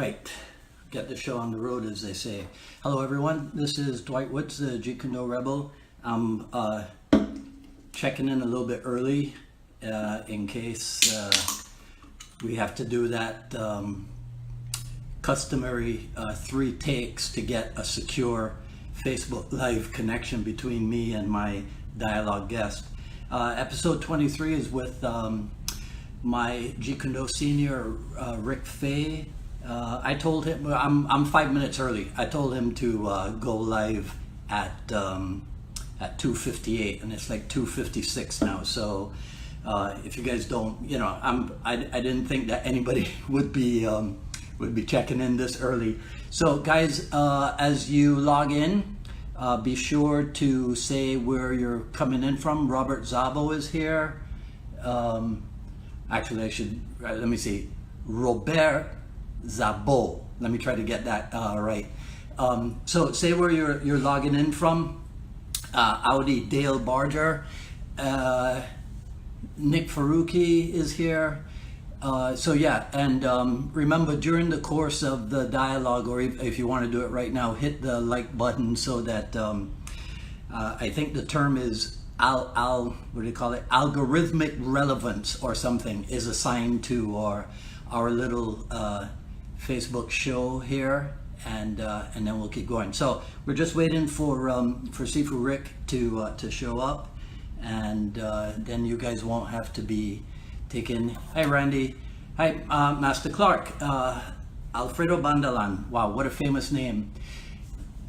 right, get the show on the road, as they say. Hello, everyone. This is Dwight Woods, the Jeet Kune Do Rebel. I'm checking in a little bit early in case we have to do that customary 3 takes to get a secure Facebook Live connection between me and my dialogue guest. Episode 23 is with my Jeet Kune Do senior, Rick Faye. I told him, I'm 5 minutes early. I told him to go live at 2:58, and it's like 2:56 now. So if you guys don't, I didn't think that anybody would be checking in this early. So guys, as you log in, be sure to say where you're coming in from. Robert Zabo is here. Actually, I should, let me see. Robert Zabo. Let me try to get that right. So say where you're logging in from. Audi Dale Barger. Nick Faruqi is here. So yeah, and remember, during the course of the dialogue, or if you want to do it right now, hit the like button so that I think the term is what do you call it? Algorithmic relevance or something is assigned to our little Facebook show here, and then we'll keep going. So we're just waiting for Sifu Rick to show up, and then you guys won't have to be taken. Hi Randy. Hi Master Clark. Alfredo Bandalan. Wow, what a famous name.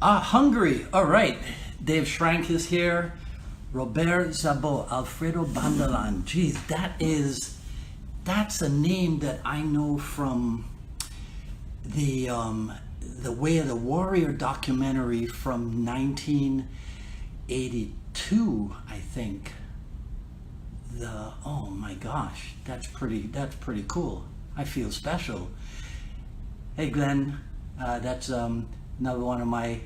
Hungary. All right. Dave Schrank is here. Robert Zabo. Alfredo Bandalan. Geez, that's a name that I know from the Way of the Warrior documentary from 1982, I think. Oh my gosh, that's pretty cool. I feel special. Hey Glenn, that's another one of my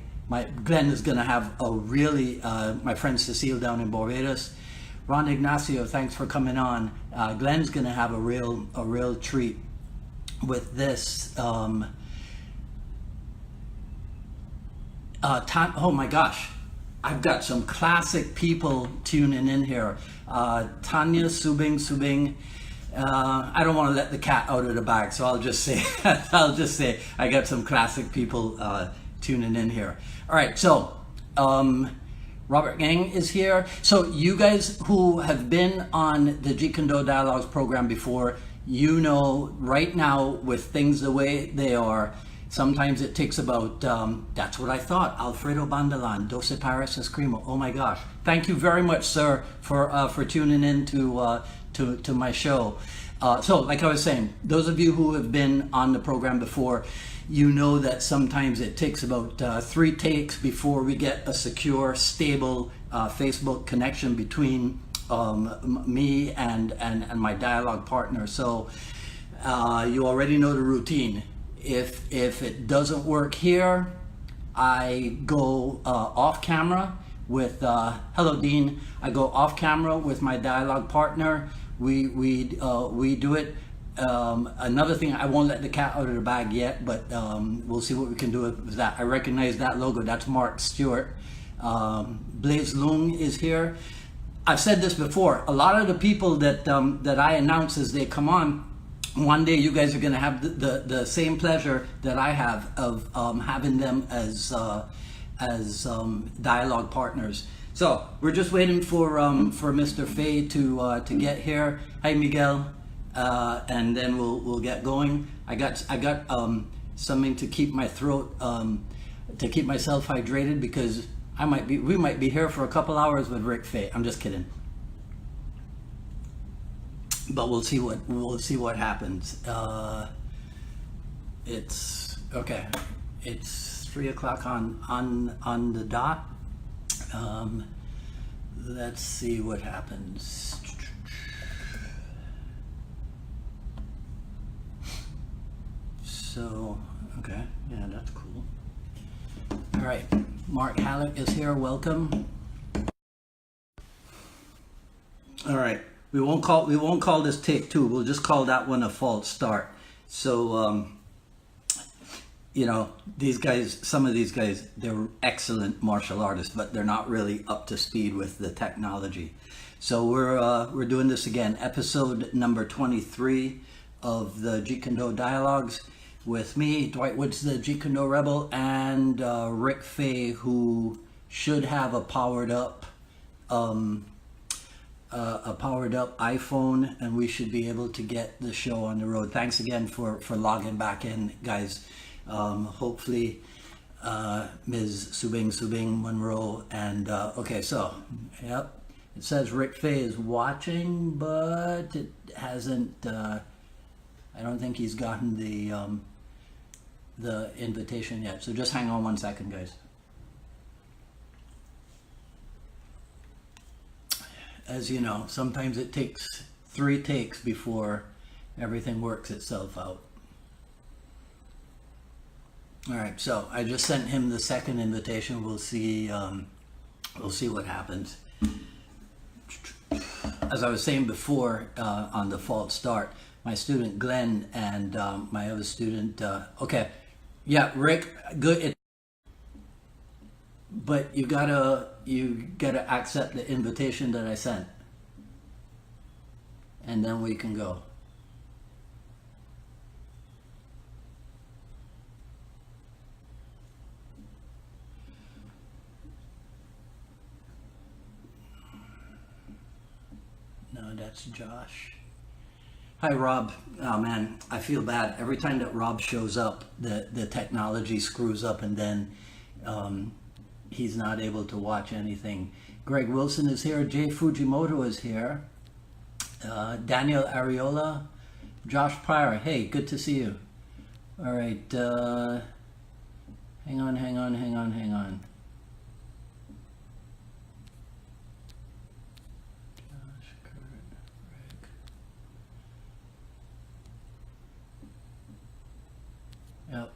Glenn is gonna have a really my friend Cecile down in Barbados. Ron Ignacio, thanks for coming on. Glenn's gonna have a real treat with this. Oh my gosh, I've got some classic people tuning in here. Tanya Subing. I don't want to let the cat out of the bag, so I'll just say I got some classic people tuning in here. All right, so Robert Gang is here. So you guys who have been on the Jeet Kune Do Dialogues program before, you know right now with things the way they are, sometimes it takes about, that's what I thought, Alfredo Bandalan, Doce Paris Escrimo. Oh my gosh. Thank you very much, sir, for tuning in to my show. So like I was saying, those of you who have been on the program before, you know that sometimes it takes about 3 takes before we get a secure, stable Facebook connection between me and my dialogue partner. So you already know the routine. If it doesn't work here, I go off camera with hello Dean. I go off camera with my dialogue partner. We do it. Another thing, I won't let the cat out of the bag yet, but we'll see what we can do with that. I recognize that logo. That's Mark Stewart. Blaze Lung is here. I've said this before. A lot of the people that I announce as they come on, one day you guys are going to have the same pleasure that I have of having them as dialogue partners. So we're just waiting for Mr. Faye to get here. Hi Miguel, and then we'll get going. I got something to keep my throat, to keep myself hydrated, because we might be here for a couple hours with Rick Faye. I'm just kidding. But we'll see what happens. It's okay. It's 3 o'clock on the dot. Let's see what happens. So okay, yeah, that's cool. All right, Mark Halleck is here. Welcome. All right. We won't call this take 2. We'll just call that one a false start. So you know, these guys, some of these guys, they're excellent martial artists, but they're not really up to speed with the technology. So we're doing this again, episode number 23 of the Jeet Kune Do Dialogues with me, Dwight Woods, the Jeet Kune Do Rebel, and Rick Faye, who should have a powered up iPhone, and we should be able to get the show on the road. Thanks again for logging back in, guys. Hopefully Ms. Subing Monroe, and okay, so yep, it says Rick Faye is watching, but it hasn't I don't think he's gotten the invitation yet, so just hang on 1 second, guys. As you know, sometimes it takes 3 takes before everything works itself out. All right, so I just sent him the second invitation. We'll see what happens. As I was saying before, on the false start, my student Glenn and my other student, okay, yeah, Rick, good. But you gotta accept the invitation that I sent, and then we can go. No, that's Josh. Hi, Rob. Oh man, I feel bad. Every time that Rob shows up, the technology screws up, and then he's not able to watch anything. Greg Wilson is here. Jay Fujimoto is here. Daniel Ariola. Josh Pryor. Hey, good to see you. All right. Hang on. Josh, Kurt, Rick. Yep.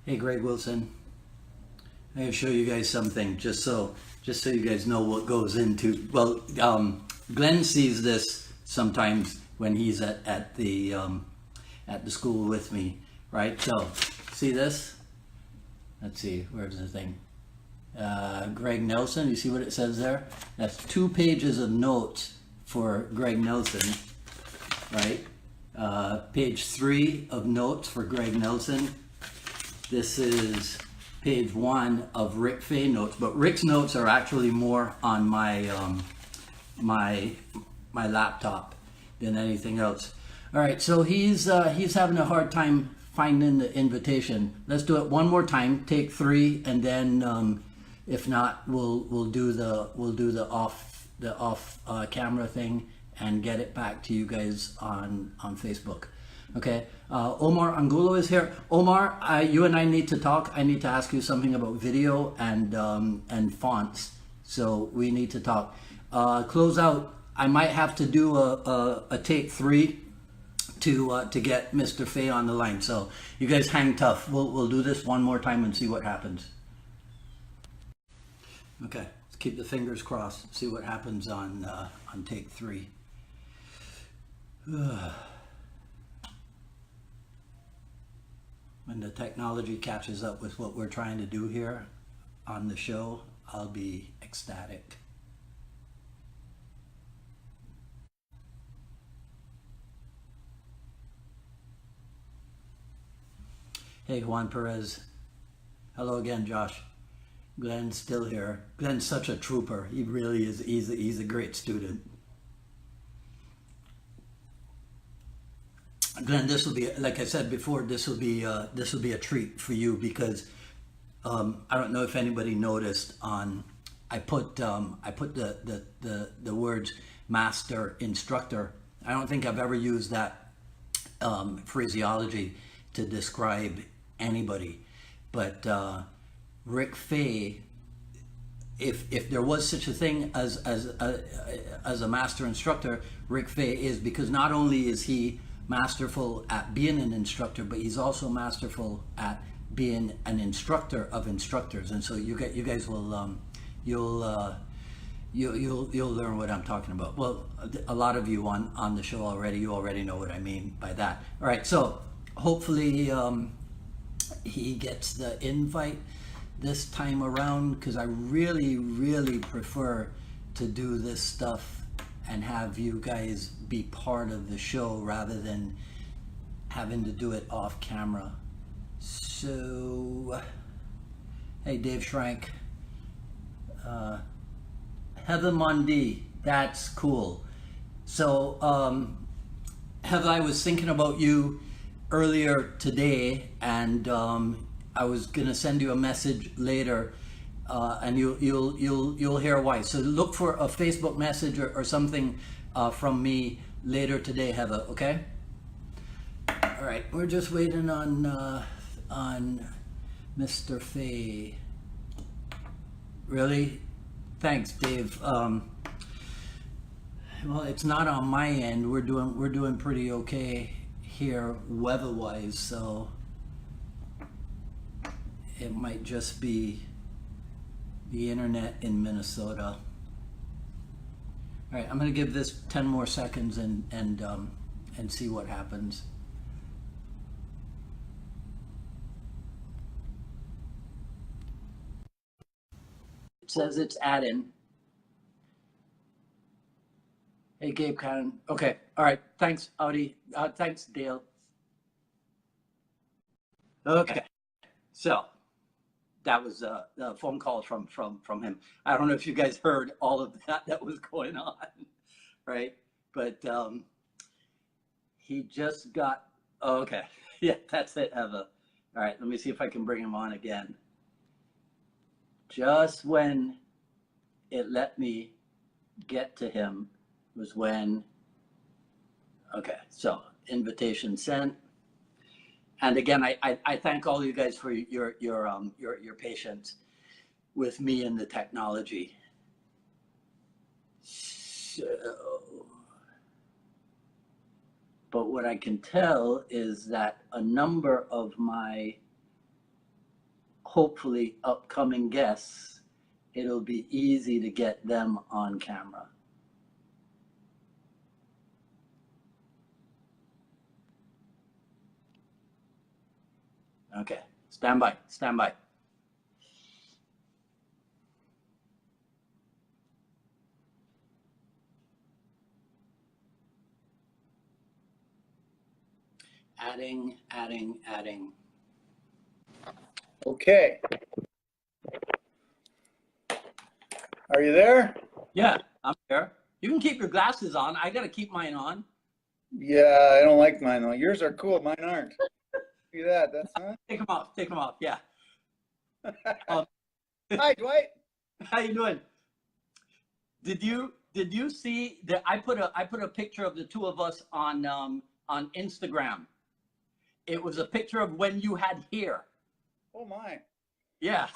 Hey, Greg Wilson. I'm going to show you guys something, just so you guys know what goes into. Well, Glenn sees this sometimes when he's at the school with me, right? So, see this? Let's see, where's the thing? Greg Nelson. You see what it says there? That's 2 pages of notes for Greg Nelson, right? Page 3 of notes for Greg Nelson. This is page 1 of Rick Faye notes, but Rick's notes are actually more on my my laptop than anything else. All right, so he's having a hard time finding the invitation. Let's do it one more time. Take 3, and then if not, we'll do the off camera thing and get it back to you guys on Facebook. Okay, Omar Angulo is here. Omar, you and I need to talk. I need to ask you something about video and fonts. So we need to talk. Close out. I might have to do a take 3 to get Mr. Faye on the line. So you guys hang tough. We'll do this one more time and see what happens. Okay, let's keep the fingers crossed. See what happens on take 3. When the technology catches up with what we're trying to do here on the show, I'll be ecstatic. Hey, Juan Perez. Hello again, Josh. Glenn's still here. Glenn's such a trooper. He really is. He's a great student. Glenn, this will be, like I said before, this will be a treat for you, because I don't know if anybody noticed, I put the words master, instructor. I don't think I've ever used that phraseology to describe anybody, but Rick Faye, if there was such a thing as a master instructor, Rick Faye is, because not only is he masterful at being an instructor, but he's also masterful at being an instructor of instructors. And so you guys will you'll learn what I'm talking about. Well, a lot of you on the show already, you already know what I mean by that. All right, so hopefully he gets the invite this time around, because I really prefer to do this stuff and have you guys be part of the show rather than having to do it off camera. So, hey, Dave Schrank, Heather Mundi, that's cool. So, Heather, I was thinking about you earlier today, and I was gonna send you a message later, and you'll hear why. So look for a Facebook message or something from me later today, Heather. Okay. All right, we're just waiting on Mr. Faye. Really? Thanks, Dave. Well, it's not on my end. We're doing pretty okay here weather-wise, so it might just be the internet in Minnesota. All right, I'm gonna give this 10 more seconds and see what happens. It says it's adding. Hey, Gabe Cannon. Okay, all right. Thanks, Audi. Thanks, Dale. Okay, so that was a phone call from him. I don't know if you guys heard all of that was going on, right? But he just got. Oh, okay, yeah, that's it, Eva. All right, let me see if I can bring him on again. Just when it let me get to him was when. Okay, so invitation sent. And again, I thank all you guys for your patience with me and the technology. So, but what I can tell is that a number of my hopefully upcoming guests, it'll be easy to get them on camera. Okay, stand by, stand by. Adding. Okay. Are you there? Yeah, I'm here. You can keep your glasses on. I gotta keep mine on. Yeah, I don't like mine though. Yours are cool, mine aren't. See that? That's huh? Take them off. Yeah. Hi, Dwight. How you doing? Did you see that I put a picture of the two of us on Instagram? It was a picture of when you had hair. Oh my. Yeah.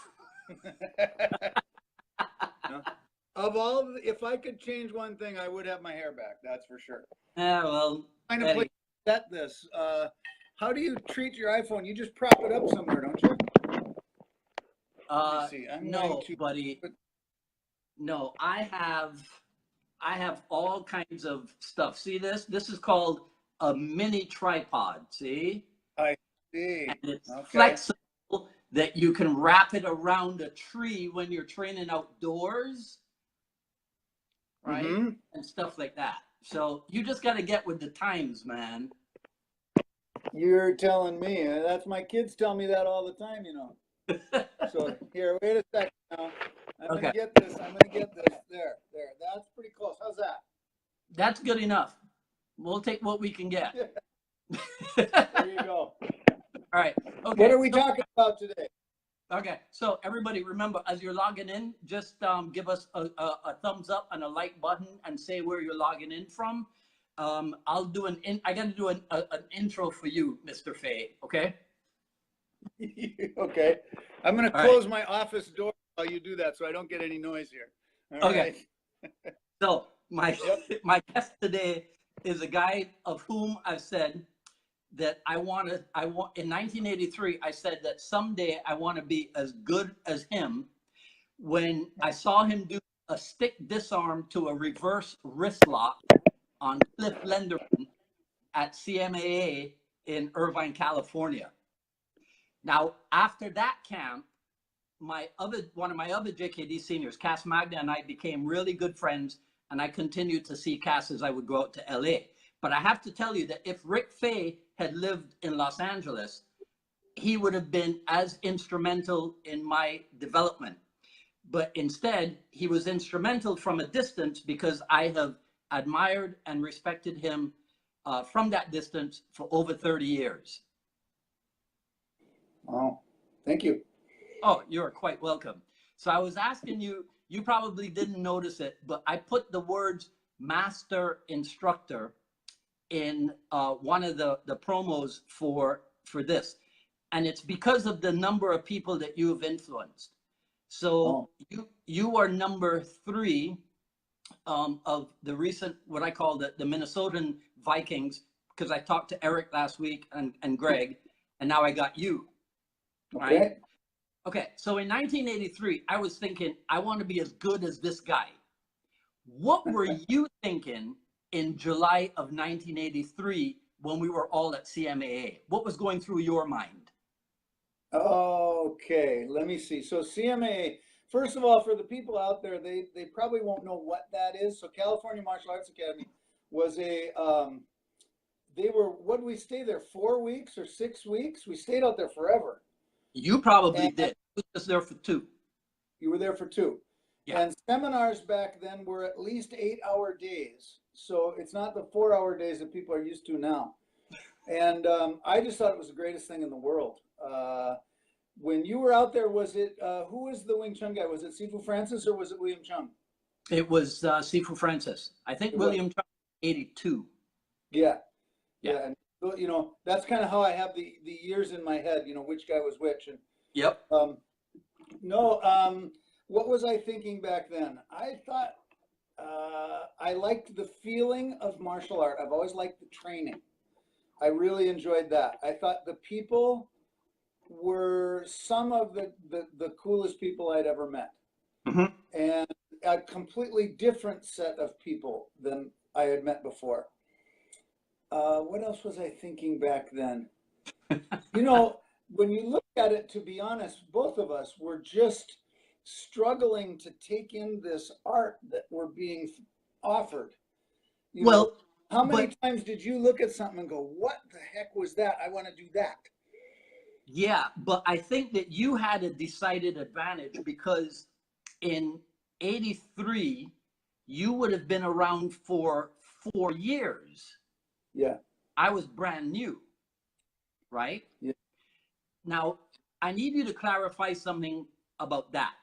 Of all, if I could change one thing, I would have my hair back. That's for sure. Yeah, well. Kind of set this. How do you treat your iPhone? You just prop it up somewhere, don't you? Let me see. No, buddy. No, I have all kinds of stuff. See this? This is called a mini tripod. See? I see. And it's flexible, that you can wrap it around a tree when you're training outdoors, right? Mm-hmm. And stuff like that. So you just got to get with the times, man. You're telling me. That's my kids tell me that all the time, you know. So here, wait a second now. I'm gonna get this. There. That's pretty close. How's that? That's good enough. We'll take what we can get. There you go. All right. Okay. What are we talking about today? Okay. So everybody, remember, as you're logging in, just give us a thumbs up and a like button and say where you're logging in from. I'll do I got to do an intro for you, Mr. Faye. Okay. Okay. I'm going to close my office door while you do that so I don't get any noise here. All okay. Right. So my guest today is a guy of whom I've said that I want in 1983, I said that someday I want to be as good as him. When I saw him do a stick disarm to a reverse wrist lock on Cliff Lenderman at CMAA in Irvine, California. Now, after that camp, one of my other JKD seniors, Cass Magna, and I became really good friends, and I continued to see Cass as I would go out to LA. But I have to tell you that if Rick Faye had lived in Los Angeles, he would have been as instrumental in my development. But instead, he was instrumental from a distance because I have admired and respected him from that distance for over 30 years. Oh, thank you. Oh, you're quite welcome. So I was asking you, you probably didn't notice it, but I put the words master instructor in one of the promos for this. And it's because of the number of people that you have influenced. So you are number 3 of the recent, what I call the Minnesotan Vikings, because I talked to Eric last week and Greg, and now I got you. Okay. Right? Okay, so in 1983, I was thinking, I want to be as good as this guy. What were you thinking in July of 1983 when we were all at CMAA? What was going through your mind? Okay, let me see. So CMAA, first of all, for the people out there, they probably won't know what that is. So California Martial Arts Academy was a, they were, what did we stay there, 4 weeks or 6 weeks? We stayed out there forever. You probably did. I was just there for 2. You were there for 2. Yeah. And seminars back then were at least 8-hour days. So it's not the 4-hour days that people are used to now. And I just thought it was the greatest thing in the world. When you were out there, was it, who was the Wing Chun guy? Was it Sifu Francis or was it William Chung? It was Sifu Francis. I think William Chung, 82. Yeah. Yeah. Yeah. And, you know, that's kind of how I have the years in my head, you know, which guy was which. And Yep. what was I thinking back then? I thought I liked the feeling of martial art. I've always liked the training. I really enjoyed that. I thought the people were some of the coolest people I'd ever met. Mm-hmm. And a completely different set of people than I had met before. What else was I thinking back then? You know, when you look at it, to be honest, both of us were just struggling to take in this art that we're being offered. You know, how many times did you look at something and go, what the heck was that? I want to do that. Yeah, but I think that you had a decided advantage because in 83, you would have been around for 4 years. Yeah. I was brand new, right? Yeah. Now, I need you to clarify something about that.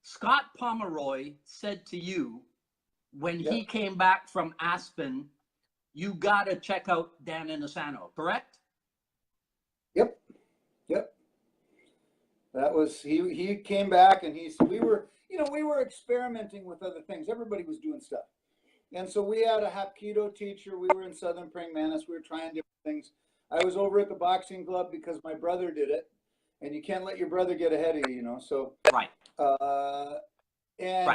Scott Pomeroy said to you when he came back from Aspen, you got to check out Dan Inosanto, correct? Yep. Yep. That was, he came back and we were experimenting with other things. Everybody was doing stuff. And so we had a Hapkido teacher. We were in Southern Praying Mantis. We were trying different things. I was over at the boxing club because my brother did it. And you can't let your brother get ahead of you, you know. So, right.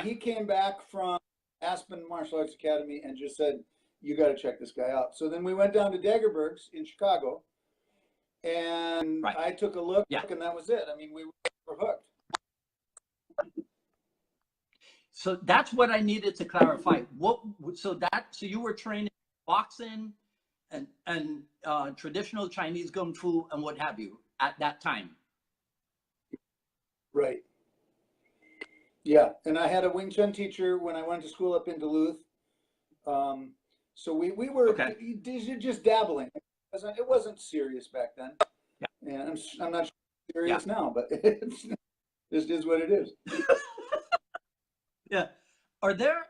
He came back from Aspen Martial Arts Academy and just said, you got to check this guy out. So then we went down to Dagerberg's in Chicago. And I took a look, and that was it. I mean, we were hooked. So that's what I needed to clarify. So you were training boxing and traditional Chinese Kung Fu and what have you at that time. Right. Yeah, and I had a Wing Chun teacher when I went to school up in Duluth. So we were just dabbling. It wasn't serious back then. Yeah. And I'm not serious now, but it just is what it is. Yeah. Are there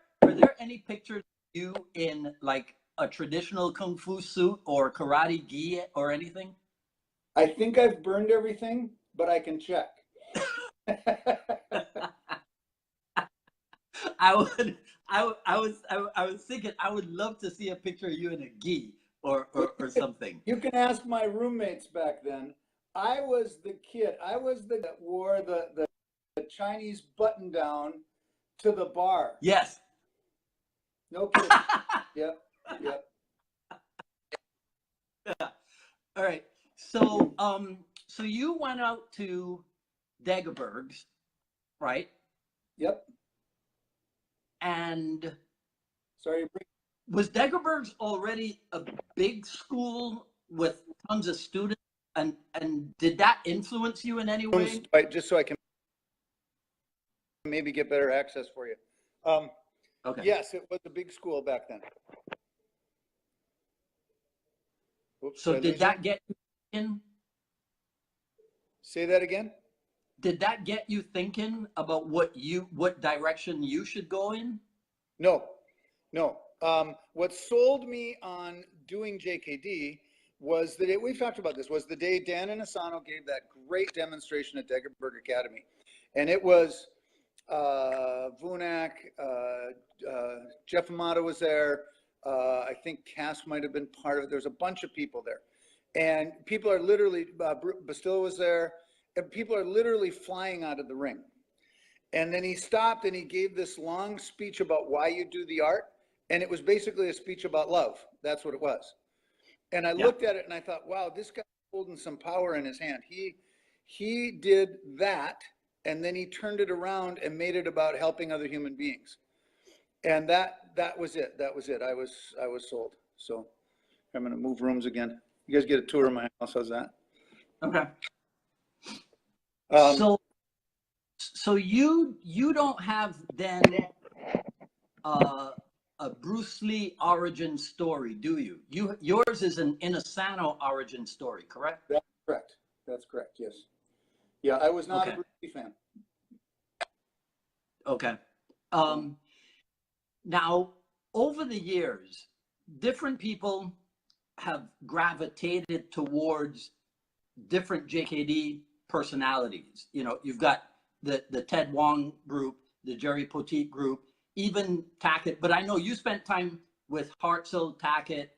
any pictures of you in like a traditional Kung Fu suit or karate gi or anything? I think I've burned everything, but I can check. I was thinking I would love to see a picture of you in a gi or something. You can ask my roommates back then. I was the kid. I was the that wore the Chinese button down to the bar. Yes. No kidding. Yep. Yep. Yeah. All right. So, so you went out to Dagerberg's, right? Yep. And Sorry. was Dagerberg's already a big school with tons of students? And did that influence you in any way? Just so I can maybe get better access for you. Okay. Yes, it was a big school back then. Oops, So did that get you thinking? Say that again? Did that get you thinking about what direction you should go in? No, no. What sold me on doing JKD was that we've talked about this, was the day Dan and Inosanto gave that great demonstration at Dagerberg Academy. And it was Vunak, Jeff Amato was there. I think Cass might have been part of it. There's a bunch of people there. And people are literally, Bastillo was there, and people are literally flying out of the ring. And then he stopped and he gave this long speech about why you do the art. And it was basically a speech about love. That's what it was. And I looked at it and I thought, wow, this guy's holding some power in his hand. He did that, and then he turned it around and made it about helping other human beings. And that was it. That was it. I was sold. So I'm going to move rooms again. You guys get a tour of my house. How's that? Okay. So you don't have then a Bruce Lee origin story, do you? Yours is an Inosanto origin story, correct? That's correct. That's correct. Yes. Yeah, I was not a Bruce Lee fan. Okay. Now, over the years, different people have gravitated towards different JKD personalities. You know, you've got the Ted Wong group, the Jerry Poteet group, even Tackett. But I know you spent time with Hartzell, Tackett,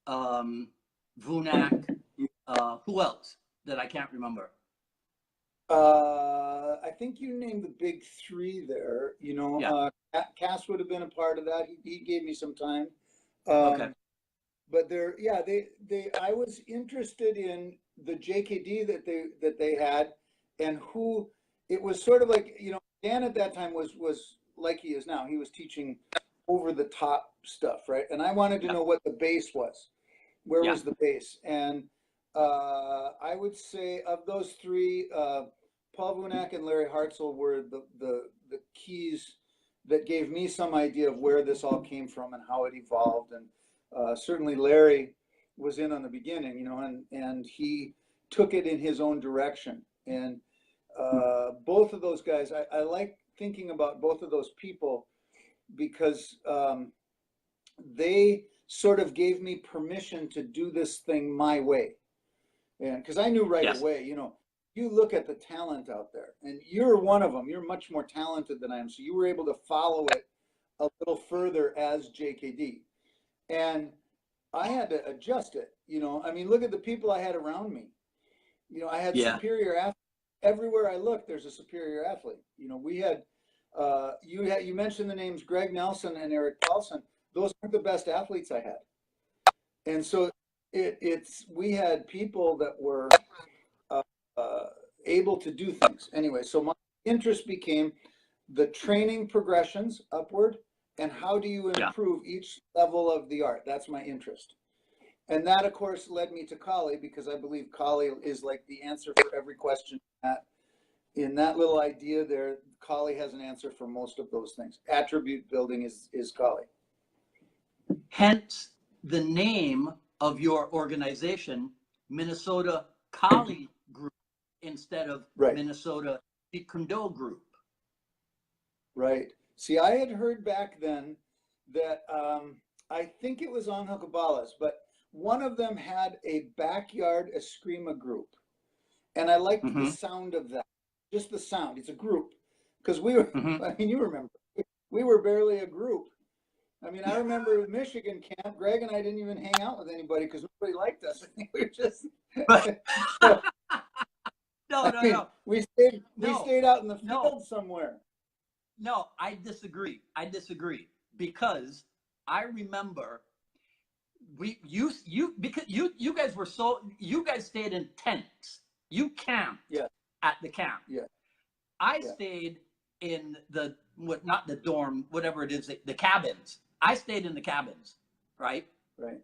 Vunak. Who else that I can't remember? I think you named the big three there. You know, Cass would have been a part of that. He gave me some time. Okay. But I was interested in the JKD that they had, and who it was sort of like, you know, Dan at that time was like he is now. He was teaching over the top stuff, right? And I wanted to know what the base was. Where was the base? And I would say of those three, Paul Vunak and Larry Hartzell were the keys that gave me some idea of where this all came from and how it evolved. And certainly Larry was in on the beginning, you know, and he took it in his own direction. And both of those guys, I like thinking about both of those people because they sort of gave me permission to do this thing my way. And because I knew right away, you know, you look at the talent out there, and you're one of them. You're much more talented than I am. So you were able to follow it a little further as JKD. And I had to adjust it, you know. I mean, look at the people I had around me. You know, I had superior athletes. Everywhere I looked, there's a superior athlete. You know, we had, you mentioned the names Greg Nelson and Eric Paulson. Those aren't the best athletes I had. And so we had people that were able to do things. Anyway, so my interest became the training progressions upward, and how do you improve each level of the art? That's my interest. And that, of course, led me to Kali, because I believe Kali is like the answer for every question. In that little idea there, Kali has an answer for most of those things. Attribute building is Kali. Hence the name of your organization, Minnesota Kali Group, instead of Minnesota Jeet Kune Do Group. Right. See, I had heard back then that I think it was on Hukabalas, but one of them had a backyard Eskrima group. And I liked the sound of that. Just the sound. It's a group. Because we were, I mean, you remember, we were barely a group. I mean, I remember with Michigan camp, Greg and I didn't even hang out with anybody because nobody liked us. We were just... No. We stayed out in the field somewhere. No, I disagree. Because I remember because you guys were you guys stayed in tents. You camped Yeah. at the camp. Yeah. I stayed in not the dorm, whatever it is, the cabins. I stayed in the cabins, right? Right.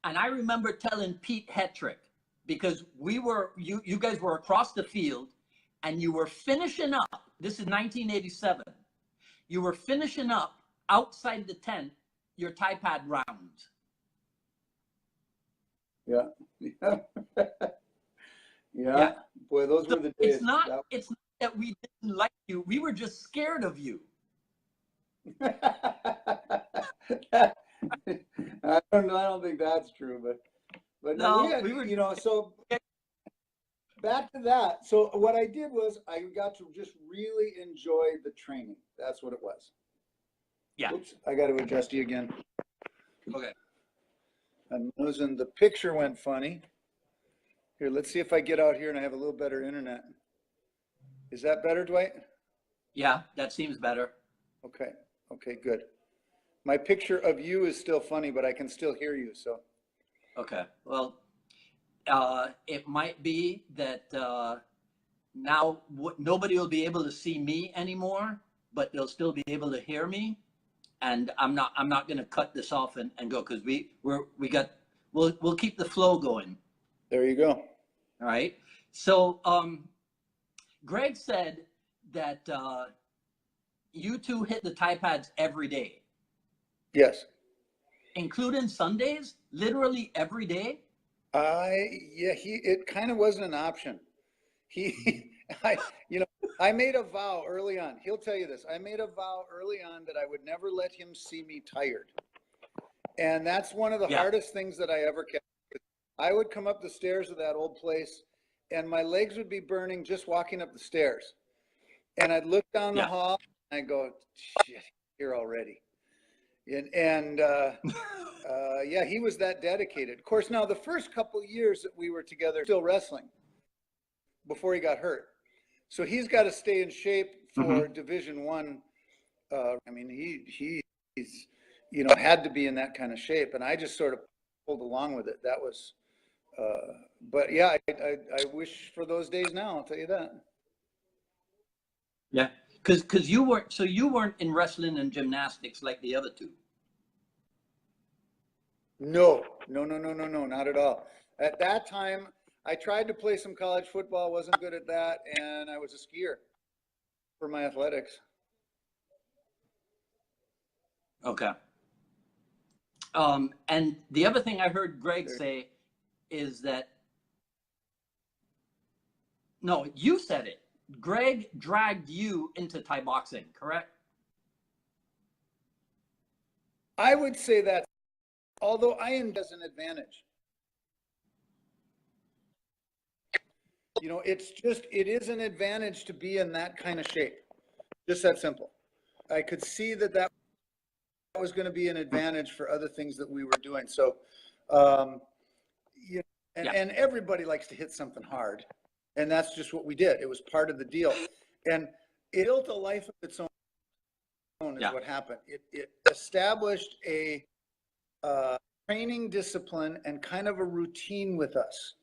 And I remember telling Pete Hetrick, because you guys were across the field and you were finishing up. This is 1987. You were finishing up outside the tent your Thai pad rounds. Yeah. Yeah. Boy, those were the days. It's not that we didn't like you. We were just scared of you. I don't think that's true, but no, we were, you know, so back to that. So what I did was I got to just really enjoy the training. That's what it was. Yeah. Oops, I got to adjust you again. Okay. I'm losing, the picture went funny. Here, let's see if I get out here and I have a little better internet. Is that better, Dwight? Yeah, that seems better. Okay. Okay, good. My picture of you is still funny, but I can still hear you, so. Okay. Well, it might be that now nobody will be able to see me anymore, but they'll still be able to hear me. And I'm not going to cut this off and go, because we'll keep the flow going. There you go. All right. So Greg said that you two hit the Thai pads every day. Yes. Including Sundays, literally every day. It kind of wasn't an option. I made a vow early on. He'll tell you this. I made a vow early on that I would never let him see me tired. And that's one of the hardest things that I ever kept. I would come up the stairs of that old place and my legs would be burning just walking up the stairs. And I'd look down the hall and I'd go, shit, here already. And he was that dedicated. Of course, now the first couple years that we were together, still wrestling before he got hurt. So he's got to stay in shape for Division I. I mean, he's, you know, had to be in that kind of shape. And I just sort of pulled along with it. That was, but yeah, I wish for those days now, I'll tell you that. Yeah. Because you weren't in wrestling and gymnastics like the other two. No, not at all. At that time, I tried to play some college football, wasn't good at that, and I was a skier for my athletics. Okay. And the other thing I heard Greg say is that, no, you said it. Greg dragged you into Thai boxing, correct? I would say that, although I am as an advantage. You know, it is an advantage to be in that kind of shape. Just that simple. I could see that was going to be an advantage for other things that we were doing. So, and everybody likes to hit something hard. And that's just what we did. It was part of the deal. And it built a life of its own is what happened. It established a training discipline and kind of a routine with us.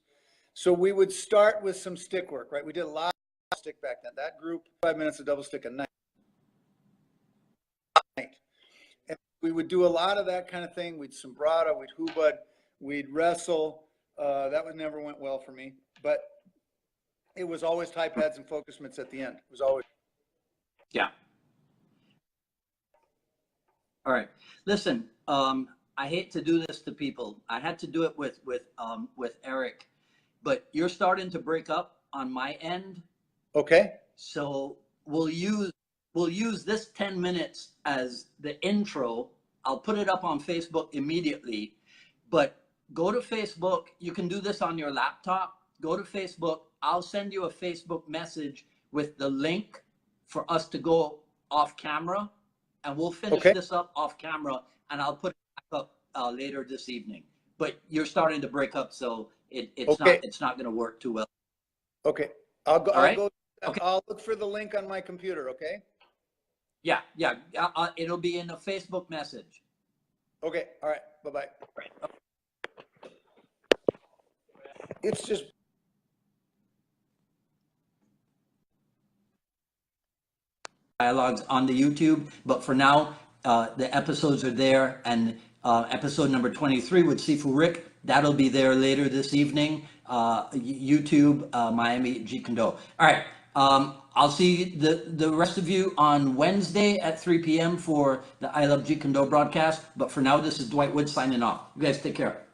So we would start with some stick work, right? We did a lot of stick back then. That group, 5 minutes of double stick a night. And we would do a lot of that kind of thing. We'd sombrada, we'd hubad, we'd wrestle. That never went well for me. But it was always Thai pads and focus mitts at the end. It was always. Yeah. All right. Listen, I hate to do this to people. I had to do it with Eric, but you're starting to break up on my end. Okay. So we'll use this 10 minutes as the intro. I'll put it up on Facebook immediately, but go to Facebook. You can do this on your laptop. Go to Facebook. I'll send you a Facebook message with the link for us to go off camera, and we'll finish this up off camera, and I'll put it back up later this evening. But you're starting to break up, so it's not going to work too well. Okay. I'll go. All right? I'll look for the link on my computer. Okay. Yeah, it'll be in the Facebook message. Okay, all right, bye-bye. Right. It's just dialogues on the YouTube, but for now, the episodes are there, and episode number 23 with Sifu Rick, that'll be there later this evening. YouTube, Miami Jeet Kune Do. All right, I'll see the rest of you on Wednesday at 3 p.m. for the I Love Jeet Kune Do broadcast, but for now, this is Dwight Woods signing off. You guys take care.